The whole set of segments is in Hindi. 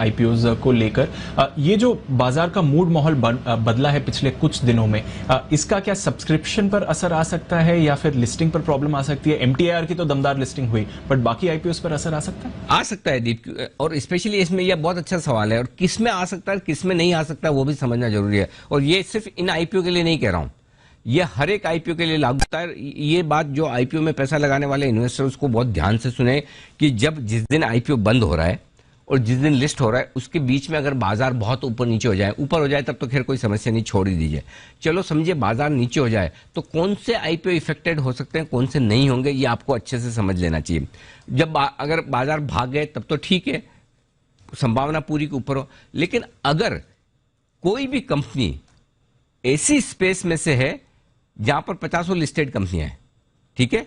आईपीओज को लेकर। ये जो बाजार का मूड माहौल बदला है पिछले कुछ दिनों में, इसका क्या सब्सक्रिप्शन पर असर आ सकता है या फिर लिस्टिंग पर प्रॉब्लम आ सकती है? एमटीआर की तो दमदार लिस्टिंग हुई, बट बाकी आईपीओज पर असर आ सकता है? आ सकता है दीप, और स्पेशली इसमें यह बहुत अच्छा सवाल है, और किस में आ सकता है किस में नहीं आ सकता वो भी समझना जरूरी है। और ये सिर्फ इन आईपीओ के लिए नहीं कह रहा हूं, ये हर एक आईपीओ के लिए लागू होता है। ये बात जो आईपीओ में पैसा लगाने वाले इन्वेस्टर्स को बहुत ध्यान से सुने कि जब जिस दिन आईपीओ बंद हो रहा है और जिस दिन लिस्ट हो रहा है उसके बीच में अगर बाजार बहुत ऊपर नीचे हो जाए, ऊपर हो जाए तब तो खैर कोई समस्या नहीं, छोड़ ही दीजिए। चलो समझिए बाजार नीचे हो जाए तो कौन से आईपीओ इफेक्टेड हो सकते हैं, कौन से नहीं होंगे, ये आपको अच्छे से समझ लेना चाहिए। जब अगर बाजार भाग गए तब तो ठीक है, संभावना पूरी के ऊपर हो। लेकिन अगर कोई भी कंपनी ऐसी स्पेस में से है जहां पर 50 लिस्टेड कंपनियां हैं, ठीक है,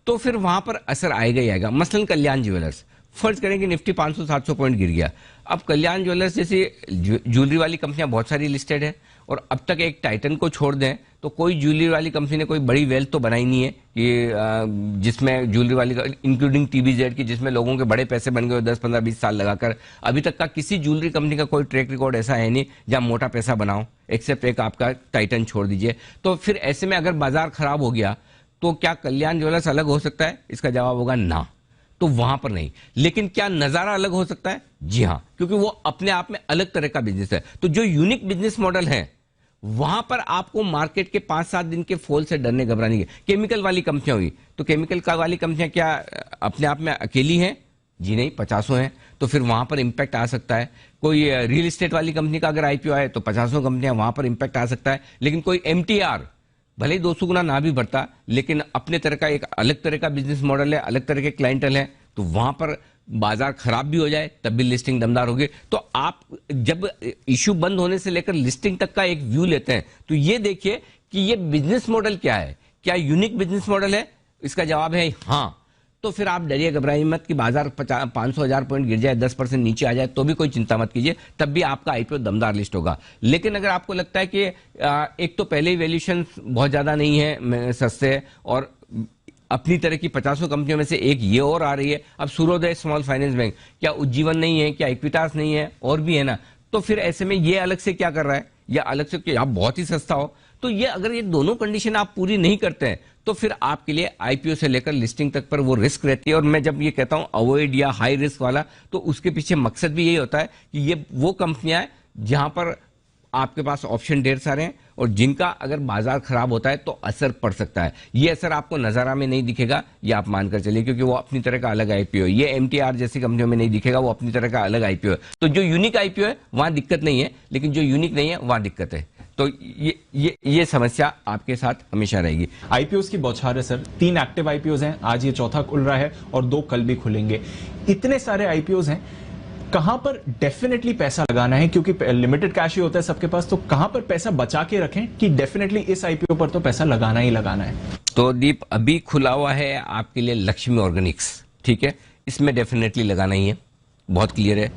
तो फिर वहां पर असर आएगा ही आएगा। मसलन कल्याण ज्वेलर्स, फर्ज करें कि निफ्टी 500-700 पॉइंट गिर गया। अब कल्याण ज्वेलर्स जैसी ज्वेलरी वाली कंपनियां बहुत सारी लिस्टेड है, और अब तक एक टाइटन को छोड़ दें तो कोई ज्वेलरी वाली कंपनी ने कोई बड़ी वेल्थ तो बनाई नहीं है कि जिसमें ज्वेलरी वाली, इंक्लूडिंग टीबीजेड की, जिसमें लोगों के बड़े पैसे बन गए 10, 15, 20 साल लगाकर। अभी तक का किसी ज्वेलरी कंपनी का कोई ट्रैक रिकॉर्ड ऐसा है नहीं जहां मोटा पैसा बनाओ, एक्सेप्ट एक आपका टाइटन छोड़ दीजिए। तो फिर ऐसे में अगर बाजार खराब हो गया तो क्या कल्याण ज्वेलर्स अलग हो सकता है? इसका जवाब होगा ना, तो वहां पर नहीं। लेकिन क्या नजारा अलग हो सकता है? जी हां, क्योंकि वो अपने आप में अलग तरह का बिजनेस है। तो जो यूनिक बिजनेस मॉडल है वहां पर आपको मार्केट के 5-7 दिन के फॉल से डरने घबराने की। केमिकल वाली कंपनियां हुई तो केमिकल वाली कंपनियां क्या अपने आप में अकेली हैं? जी नहीं, 50 हैं। तो फिर वहां पर इंपैक्ट आ सकता है। कोई रियल एस्टेट वाली कंपनी का अगर आईपीओ आए तो 50 कंपनियां, वहां पर इंपैक्ट आ सकता है। लेकिन कोई एमटीआर भले ही 200 गुना ना भी बढ़ता, लेकिन अपने तरह का एक अलग तरह का बिजनेस मॉडल है, अलग तरह के क्लाइंटल है, तो वहां पर बाजार खराब भी हो जाए तब भी लिस्टिंग दमदार होगी। तो आप जब इश्यू बंद होने से लेकर लिस्टिंग तक का एक व्यू लेते हैं तो ये देखिए कि ये बिजनेस मॉडल क्या है, क्या यूनिक बिजनेस मॉडल है? इसका जवाब है हां। तो फिर आप डरिए घबराइए मत कि बाजार 500,000 पॉइंट गिर जाए, 10% नीचे आ जाए तो भी कोई चिंता मत कीजिए, तब भी आपका आईपीओ दमदार लिस्ट होगा। लेकिन अगर आपको लगता है कि एक तो पहले ही वैल्यूएशन बहुत ज्यादा नहीं है, सस्ते है, और अपनी तरह की 50 कंपनियों में से एक ये और आ रही है, अब सूर्योदय स्मॉल फाइनेंस बैंक, क्या उज्जीवन नहीं है, क्या इक्विटास नहीं है, और भी है ना, तो फिर ऐसे में ये अलग से क्या कर रहा है, या अलग से आप बहुत ही सस्ता हो। तो ये अगर ये दोनों कंडीशन आप पूरी नहीं करते हैं तो फिर आपके लिए आईपीओ से लेकर लिस्टिंग तक पर वो रिस्क रहती है। और मैं जब ये कहता हूं अवॉइड या हाई रिस्क वाला, तो उसके पीछे मकसद भी यही होता है कि ये वो कंपनियां हैं जहां पर आपके पास ऑप्शन ढेर सारे हैं और जिनका अगर बाजार खराब होता है तो असर पड़ सकता है। ये असर आपको नजारा में नहीं दिखेगा, ये आप मानकर चलिए, क्योंकि वो अपनी तरह का अलग आईपीओ है। ये एमटीआर जैसी कंपनियों में नहीं दिखेगा, वो अपनी तरह का अलग आईपीओ है। तो जो यूनिक आईपीओ है वहां दिक्कत नहीं है, लेकिन जो यूनिक नहीं है वहां दिक्कत है। तो ये समस्या आपके साथ हमेशा रहेगी। आईपीओज की बौछार है सर, 3 एक्टिव आईपीओज हैं, आज ये चौथा खुल रहा है और 2 कल भी खुलेंगे। इतने सारे आईपीओज हैं, कहां पर डेफिनेटली पैसा लगाना है? क्योंकि लिमिटेड कैश ही होता है सबके पास, तो कहां पर पैसा बचा के रखें कि डेफिनेटली इस आईपीओ पर तो पैसा लगाना ही लगाना है? तो दीप, अभी खुला हुआ है आपके लिए लक्ष्मी ऑर्गेनिक्स, ठीक है, इसमें डेफिनेटली लगाना ही है, बहुत क्लियर है।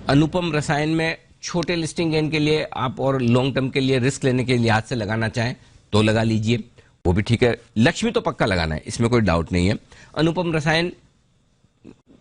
अनुपम रसायन में छोटे लिस्टिंग गेन के लिए आप और लॉन्ग टर्म के लिए रिस्क लेने के लिहाज से लगाना चाहें तो लगा लीजिए, वो भी ठीक है। लक्ष्मी तो पक्का लगाना है, इसमें कोई डाउट नहीं है। अनुपम रसायन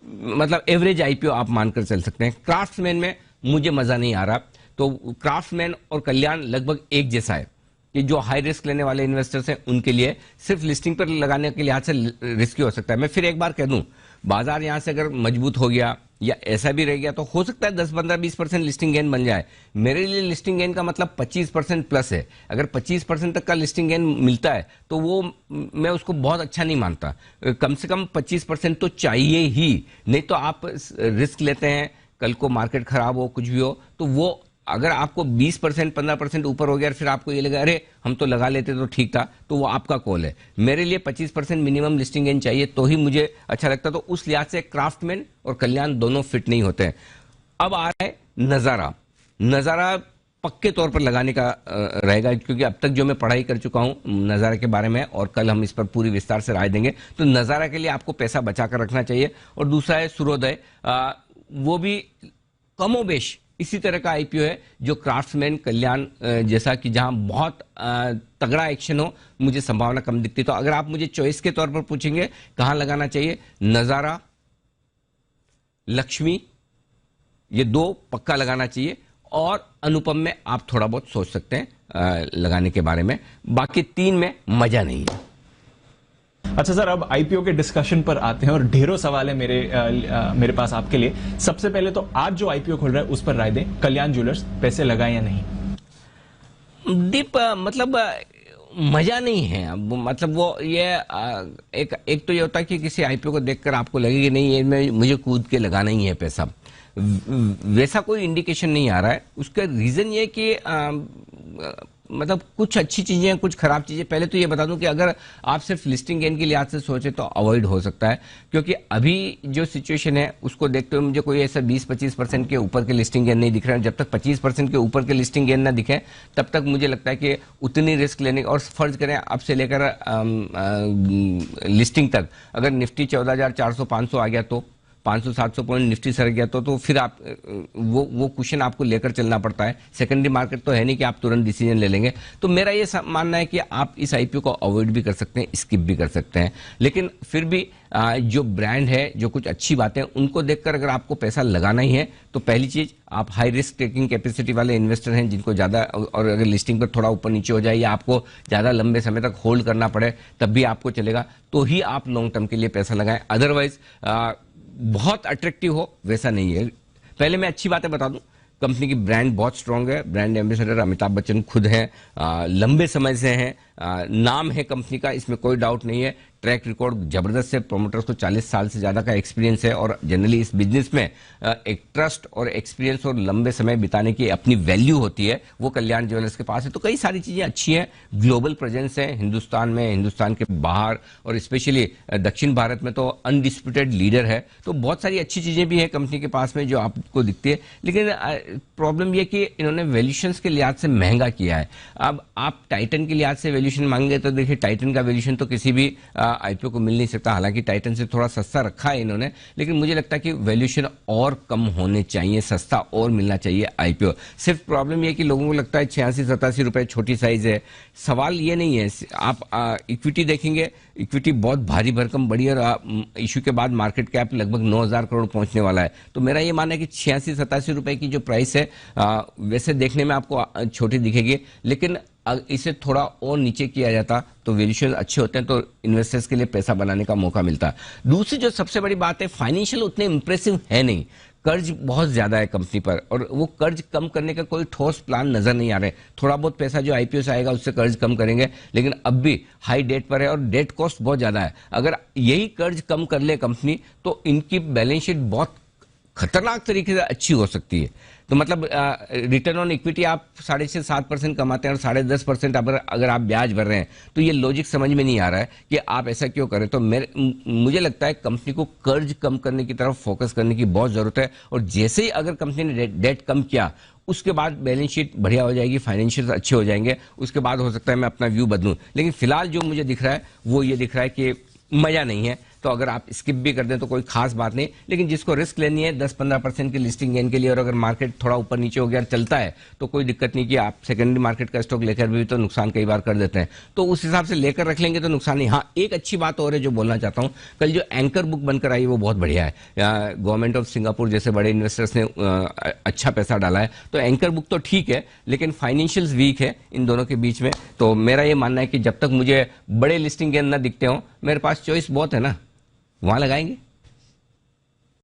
मतलब एवरेज आईपीओ आप मानकर चल सकते हैं। क्राफ्ट्समैन में मुझे मजा नहीं आ रहा, तो क्राफ्ट्समैन और कल्याण लगभग एक जैसा है कि जो हाई रिस्क लेने वाले इन्वेस्टर्स हैं उनके लिए सिर्फ लिस्टिंग पर लगाने के लिहाज से रिस्की हो सकता है। मैं फिर एक बार कह दूं, बाजार यहां से अगर मजबूत हो गया या ऐसा भी रह गया तो हो सकता है 10, 15, 20% लिस्टिंग गेन बन जाए। मेरे लिए लिस्टिंग गेन का मतलब 25% प्लस है। अगर 25% तक का लिस्टिंग गेन मिलता है तो वो मैं उसको बहुत अच्छा नहीं मानता। कम से कम 25% तो चाहिए ही, नहीं तो आप रिस्क लेते हैं, कल को मार्केट खराब हो, कुछ भी हो, तो वो अगर आपको 20%, 15% ऊपर हो गया और फिर आपको ये लगा अरे हम तो लगा लेते तो ठीक था, तो वो आपका कॉल है। मेरे लिए 25% मिनिमम लिस्टिंग गेन चाहिए तो ही मुझे अच्छा लगता। तो उस लिहाज से क्राफ्टमैन और कल्याण दोनों फिट नहीं होते हैं। अब आ रहा है नजारा। नजारा पक्के तौर पर लगाने का रहेगा, क्योंकि अब तक जो मैं पढ़ाई कर चुका हूं नजारा के बारे में, और कल हम इस पर पूरी विस्तार से राय देंगे। तो नजारा के लिए आपको पैसा बचा कर रखना चाहिए। और दूसरा है सूर्योदय, वो भी कमोबेश इसी तरह का आईपीओ है जो क्राफ्ट्समैन, कल्याण जैसा कि जहां बहुत तगड़ा एक्शन हो, मुझे संभावना कम दिखती। तो अगर आप मुझे चॉइस के तौर पर पूछेंगे कहां लगाना चाहिए, नजारा, लक्ष्मी ये दो पक्का लगाना चाहिए, और अनुपम में आप थोड़ा बहुत सोच सकते हैं लगाने के बारे में, बाकी 3 में मजा नहीं है। अच्छा सर, अब आईपीओ के डिस्कशन पर आते हैं और ढेरों सवाल है मेरे पास आपके लिए। सबसे पहले तो आज जो आईपीओ खुल रहा है उस पर राय दें, कल्याण ज्वेलर्स, पैसे लगाएं या नहीं? दीप, मतलब मजा नहीं है। अब मतलब वो ये एक तो ये होता है कि किसी आईपीओ को देखकर आपको लगे कि नहीं, ये मुझे कूद के लगाना ही है पैसा, वैसा कोई इंडिकेशन नहीं आ रहा है। उसका रीजन ये कि मतलब कुछ अच्छी चीजें हैं, कुछ खराब चीजें। पहले तो ये बता दूं कि अगर आप सिर्फ लिस्टिंग गेन के लिहाज से सोचे तो अवॉइड हो सकता है, क्योंकि अभी जो सिचुएशन है उसको देखते हुए मुझे कोई ऐसा 20-25% के ऊपर के लिस्टिंग गेन नहीं दिख रहा है। जब तक 25% के ऊपर के लिस्टिंग गेन ना दिखे तब तक मुझे लगता है कि उतनी रिस्क लेने, और फर्ज करें अब से लेकर लिस्टिंग तक अगर निफ्टी 14,400-500 आ गया तो 500-700 पॉइंट निफ्टी सर गया तो फिर आप वो क्वेश्चन आपको लेकर चलना पड़ता है। सेकेंडरी मार्केट तो है नहीं कि आप तुरंत डिसीजन ले लेंगे। तो मेरा ये मानना है कि आप इस आईपीओ को अवॉइड भी कर सकते हैं, स्किप भी कर सकते हैं, लेकिन फिर भी जो ब्रांड है, जो कुछ अच्छी बातें हैं, उनको देखकर अगर आपको पैसा लगाना ही है तो पहली चीज, आप हाई रिस्क टेकिंग कैपेसिटी वाले इन्वेस्टर हैं जिनको ज्यादा, और अगर लिस्टिंग पर थोड़ा ऊपर नीचे हो जाए या आपको ज्यादा लंबे समय तक होल्ड करना पड़े तब भी आपको चलेगा, तो ही आप लॉन्ग टर्म के लिए पैसा लगाएं। अदरवाइज बहुत अट्रैक्टिव हो वैसा नहीं है। पहले मैं अच्छी बातें बता दूं, कंपनी की ब्रांड बहुत स्ट्रांग है, ब्रांड एम्बेसडर अमिताभ बच्चन खुद हैं, लंबे समय से हैं, नाम है कंपनी का, इसमें कोई डाउट नहीं है। ट्रैक रिकॉर्ड जबरदस्त है, प्रोमोटर्स को 40 साल से ज्यादा का एक्सपीरियंस है, और जनरली इस बिजनेस में एक ट्रस्ट और एक्सपीरियंस और लंबे समय बिताने की अपनी वैल्यू होती है, वो कल्याण ज्वेलर्स के पास है। तो कई सारी चीजें अच्छी हैं, ग्लोबल प्रेजेंस है हिंदुस्तान में, हिंदुस्तान के बाहर, और स्पेशली दक्षिण भारत में तो अनडिस्प्यूटेड लीडर है। तो बहुत सारी अच्छी चीजें भी हैं कंपनी के पास में जो आपको दिखती है, लेकिन प्रॉब्लम यह कि इन्होंने वैल्यूएशंस के लिहाज से महंगा किया है। अब आप टाइटन के लिहाज से वैल्यूएशन मांगेंगे तो देखिए, टाइटन का वैल्यूएशन तो किसी भी आईपीओ को मिल नहीं सकता, हालांकि टाइटन से थोड़ा सस्ता रखा है इन्होंने, लेकिन मुझे लगता है कि वैल्यूएशन और कम होने चाहिए, सस्ता और मिलना चाहिए आईपीओ। सिर्फ प्रॉब्लम यह कि लोगों को लगता है 86-87 रुपए छोटी साइज है। सवाल ये नहीं है, आप इक्विटी देखेंगे, इक्विटी बहुत भारी भरकम बड़ी, और इशू के बाद मार्केट कैप लगभग 9,000 करोड़ पहुंचने वाला है। तो मेरा ये मानना है कि 86-87 रुपए की जो प्राइस है वैसे देखने में आपको छोटी दिखेगी, लेकिन इसे थोड़ा और नीचे किया जाता तो वैल्यूएशन अच्छे होते हैं, तो इन्वेस्टर्स के लिए पैसा बनाने का मौका मिलता है। दूसरी जो सबसे बड़ी बात है, फाइनेंशियल उतने इंप्रेसिव है नहीं, कर्ज बहुत ज्यादा है कंपनी पर, और वो कर्ज कम करने का कोई ठोस प्लान नजर नहीं आ रहे। थोड़ा बहुत पैसा जो आईपीओ से आएगा उससे कर्ज कम करेंगे, लेकिन अब भी हाई डेट पर है और डेट कॉस्ट बहुत ज्यादा है। अगर यही कर्ज कम कर ले कंपनी तो इनकी बैलेंस शीट बहुत खतरनाक तरीके से अच्छी हो सकती है। तो मतलब रिटर्न ऑन इक्विटी आप 6.5-7% कमाते हैं और 10.5% अगर आप ब्याज भर रहे हैं, तो ये लॉजिक समझ में नहीं आ रहा है कि आप ऐसा क्यों करें। तो मुझे लगता है कंपनी को कर्ज कम करने की तरफ फोकस करने की बहुत जरूरत है, और जैसे ही अगर कंपनी ने डेट कम किया उसके बाद बैलेंस शीट बढ़िया हो जाएगी, फाइनेंशियल अच्छे हो जाएंगे, उसके बाद हो सकता है मैं अपना व्यू बदलूं। लेकिन फिलहाल जो मुझे दिख रहा है वो ये दिख रहा है कि मजा नहीं है, तो अगर आप स्किप भी कर दें तो कोई खास बात नहीं। लेकिन जिसको रिस्क लेनी है 10-15% की लिस्टिंग गेन के लिए, और अगर मार्केट थोड़ा ऊपर नीचे हो गया चलता है तो कोई दिक्कत नहीं कि आप सेकेंडरी मार्केट का स्टॉक लेकर भी तो नुकसान कई बार कर देते हैं, तो उस हिसाब से लेकर रख लेंगे तो नुकसान नहीं। हाँ, एक अच्छी बात और है जो बोलना चाहता हूं, कल जो एंकर बुक बनकर आई वो बहुत बढ़िया है। गवर्नमेंट ऑफ सिंगापुर जैसे बड़े इन्वेस्टर्स ने अच्छा पैसा डाला है, तो एंकर बुक तो ठीक है, लेकिन फाइनेंशियल्स वीक है इन दोनों के बीच में। तो मेरा ये मानना है कि जब तक मुझे बड़े लिस्टिंग गेन न दिखते हो, मेरे पास चॉइस बहुत है ना, वहां लगाएंगे।